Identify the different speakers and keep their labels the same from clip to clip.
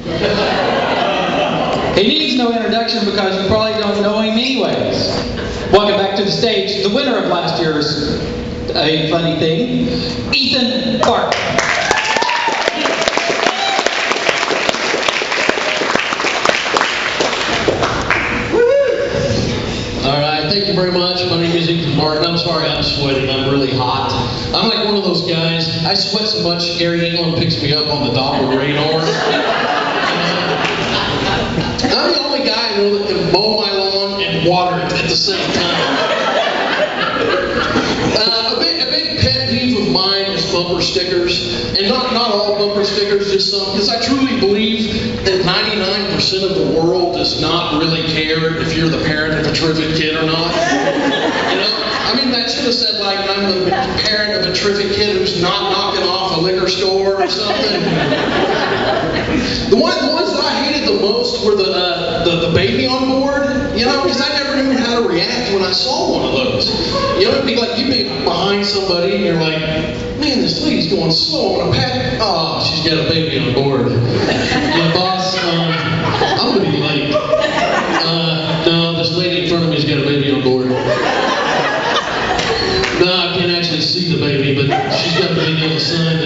Speaker 1: He needs no introduction because you probably don't know him anyways. Welcome back to the stage, the winner of last year's A Funny Thing, Ethan Clark.
Speaker 2: Thank you very much. My name is Ethan Martin. I'm sorry I'm sweating. I'm really hot. I'm like one of those guys. I sweat so much, Gary England picks me up on the Doppler radar. I'm the only guy I know that can mow my lawn and water it at the same time. A big pet peeve of mine is bumper stickers. And not all bumper stickers, just some. Because I truly believe that 99% of the world does not really care if you're the parent of a terrific kid or not. You know? I mean, that should have said, like, I'm the parent of a terrific kid who's not knocking off a liquor store or something. The ones that I hated the most were the baby on board, you know, because I never knew how to react when I saw one of those. You know, it'd be like you'd be behind somebody and you're like, man, this lady's going slow. I'm gonna pat. Oh, she's got a baby on board. My boss, I'm gonna be late. No, this lady in front of me's got a baby on board. No, I can't actually see the baby, but she's got the baby on the sign.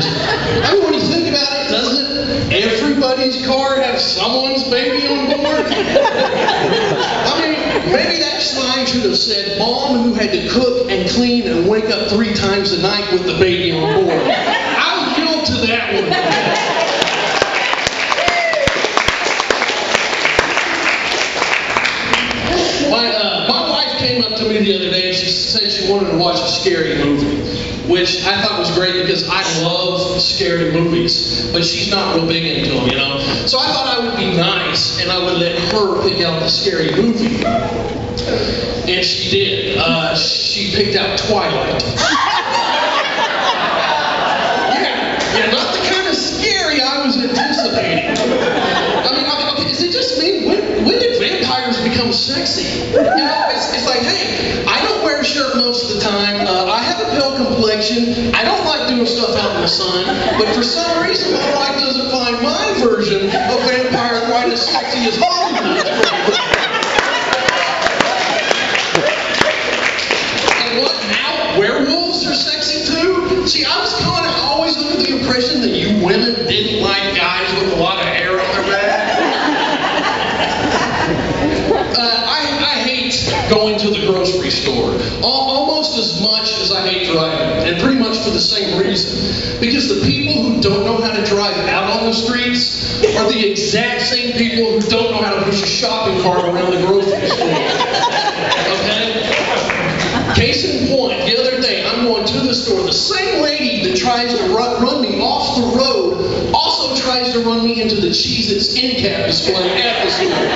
Speaker 2: I mean, when you think about it, doesn't everybody's car have someone's baby on board? I mean, maybe that sign should have said, Mom who had to cook and clean and wake up 3 times a night with the baby on board. I'll yield to that one. My wife came up to me the other day and she said she wanted to watch a scary movie, which I thought was great because I love scary movies, but she's not real big into them, you know. So I thought I would be nice and I would let her pick out the scary movie. And she did. She picked out Twilight. Yeah, not the kind of scary I was anticipating. I mean, okay, is it just me? When did vampires become sexy? You know, it's like, hey, I don't wear a shirt most of the time. I have a pale complexion. I don't like doing stuff out in the sun. But for some reason, my wife doesn't find my version of vampire quite as sexy as Hollywood. And what, now werewolves are sexy too? See, I was kind of always under the impression that you women didn't like guys with a lot of hair on their back. I hate going to the grocery store almost as much as I hate driving, and pretty much for the same reason. Because the people who don't know how to drive out on the streets are the exact same people who don't know how to push a shopping cart around the grocery store. Okay? Case in point, the other day I'm going to the store. The same lady that tries to run me off the road also tries to run me into the Cheez-Its end cap display at the store.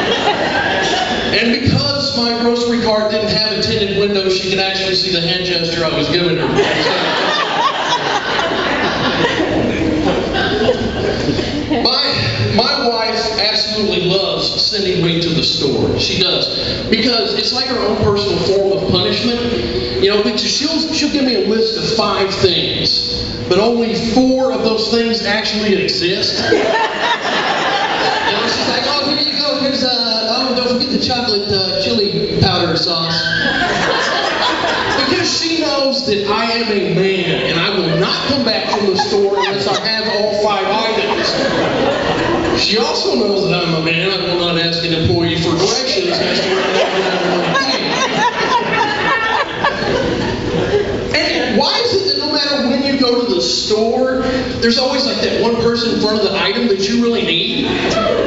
Speaker 2: And because my grocery cart didn't have a tinted window, she could actually see the hand gesture I was giving her. My wife absolutely loves sending me to the store. She does. Because it's like her own personal form of punishment. You know, because she'll give me a list of 5 things, but only 4 of those things actually exist. You know, she's like, oh, here you go. Here's don't forget the chocolate chili powder sauce. Because she knows that I am a man, and I will not come back from the store unless I have all 5 items. She also knows that I'm a man. I will not ask an employee for directions as to where that And why is it that no matter when you go to the store, there's always like that one person in front of the item that you really need?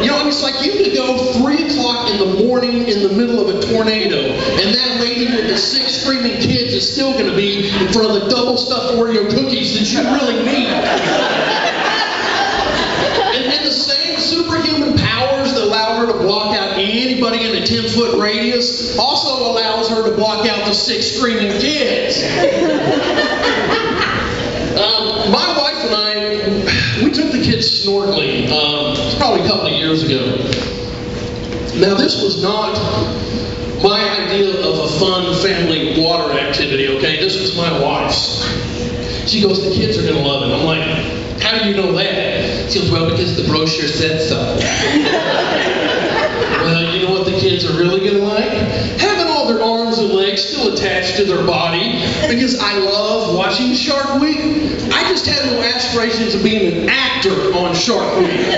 Speaker 2: You know, it's like you could go 3 o'clock in the morning in the middle of a tornado, and that lady with the 6 screaming kids is still going to be in front of the double stuffed Oreo cookies that you really need. And the same superhuman powers that allow her to block out anybody in a 10-foot radius also allows her to block out the 6 screaming kids. My wife and I, we took the kids snorkeling probably a couple of years ago. Now, this was not my idea of a fun family water activity, okay? This was my wife's. She goes, the kids are going to love it. I'm like, how do you know that? She goes, well, because the brochure said so. Well, you know what the kids are really going to like? Having all their arms and legs still attached to their body, because I love watching Shark Week. I just have no aspirations of being an actor on Shark Week.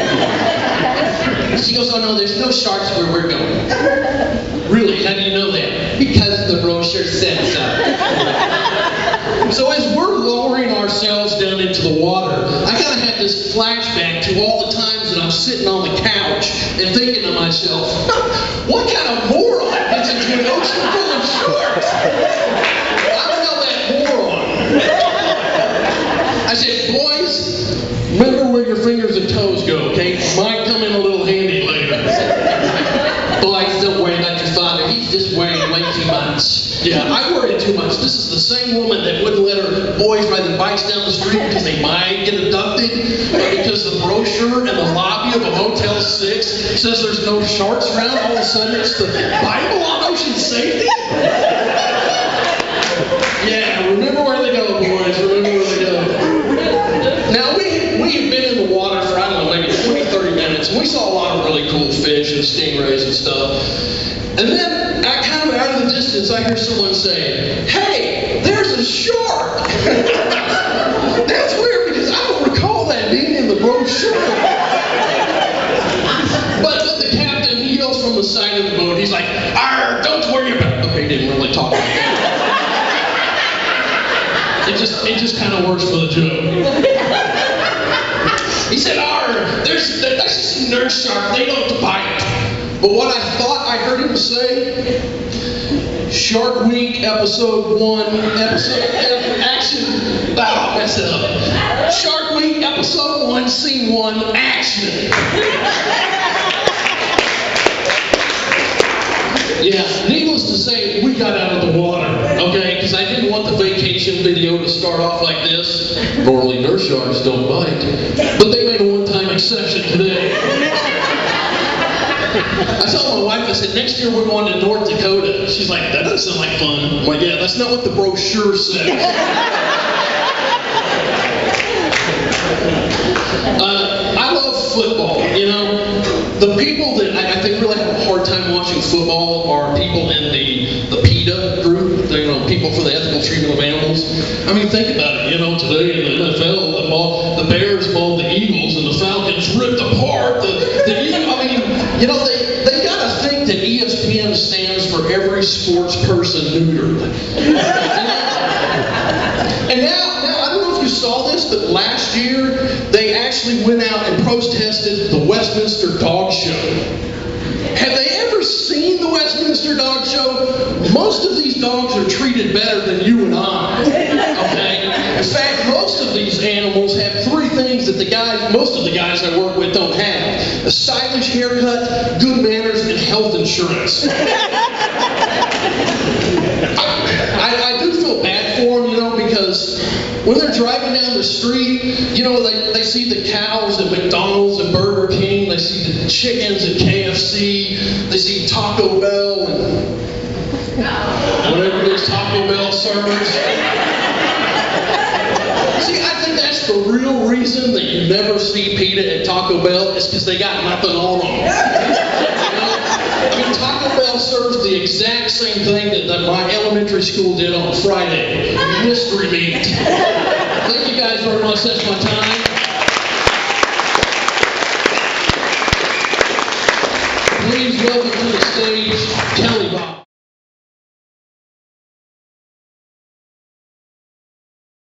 Speaker 2: She goes, oh no, there's no sharks where we're going. Really? How do you know that? Because the brochure said so. So as we're lowering ourselves down into the water, I kind of had this flashback to all the times that I'm sitting on the couch and thinking to myself, what kind of moron gets into an ocean full of sharks? I'm not that moron. I said, boys, remember where your fingers and toes go, okay? Might come in a little handy later. Boys, don't worry about your father. He's just worrying way too much. Yeah, I worry too much. This is the same woman that wouldn't let her boys ride their bikes down the street because they might get abducted, but because the brochure in the lobby of a Motel 6 says there's no sharks around, all of a sudden it's the Bible on ocean safety? Yeah, remember where they go, boys. Remember where they go. Now, we have been in the water for, I don't know, maybe 20, 30 minutes, and we saw a lot of really cool fish and stingrays and stuff. And then, kind of out of the distance, I hear someone say, hey, there's a shark! That's weird, because I don't recall that being in the brochure. But the captain, he yells from the side of the boat, he's like, arr, don't worry about it. Okay, he didn't really talk like that. It just kind of works for the joke. He said, arr, there's just a nurse shark, they don't bite. But what I thought I heard him say, Shark Week, episode 1, action, I'll mess it up. Shark Week, episode 1, scene 1, action. Yeah, needless to say, we got out of the water, okay? Because I didn't want the vacation video to start off like this. Normally nurse sharks don't bite, but they made a one-time exception today. I told my wife, I said, next year we're going to North Dakota. She's like, that doesn't sound like fun. I'm like, yeah, that's not what the brochure says. I love football, you know. The people that I think really have a hard time watching football are people in the PETA group, you know, people for the ethical treatment of animals. I mean, think about it, you know, today in the NFL, the Bears mauled the Eagles and the Falcons ripped apart the Eagles. I mean, you know, they got to think that ESPN stands for every sports person neutered. And now, I don't know if you saw this, but last year, they actually went out and protested the Westminster Dog Show. Have they ever seen the Westminster Dog Show? Most of these dogs are treated better than you and I. Okay? In fact, most of these animals have 3 things that most of the guys I work with don't have. A stylish haircut, good manners, and health insurance. I do feel bad for them, you know, because when they're driving down the street, you know, they see the cows at McDonald's and Burger King, they see the chickens at KFC, they see Taco Bell and whatever it is Taco Bell serves. See, I think that's the real reason that you never see PETA at Taco Bell is because they got nothing on them. You know? I mean, Taco Bell serves the exact same thing that my elementary school did on Friday. Mystery meat. Thank you guys very much. That's my time. Please welcome to the stage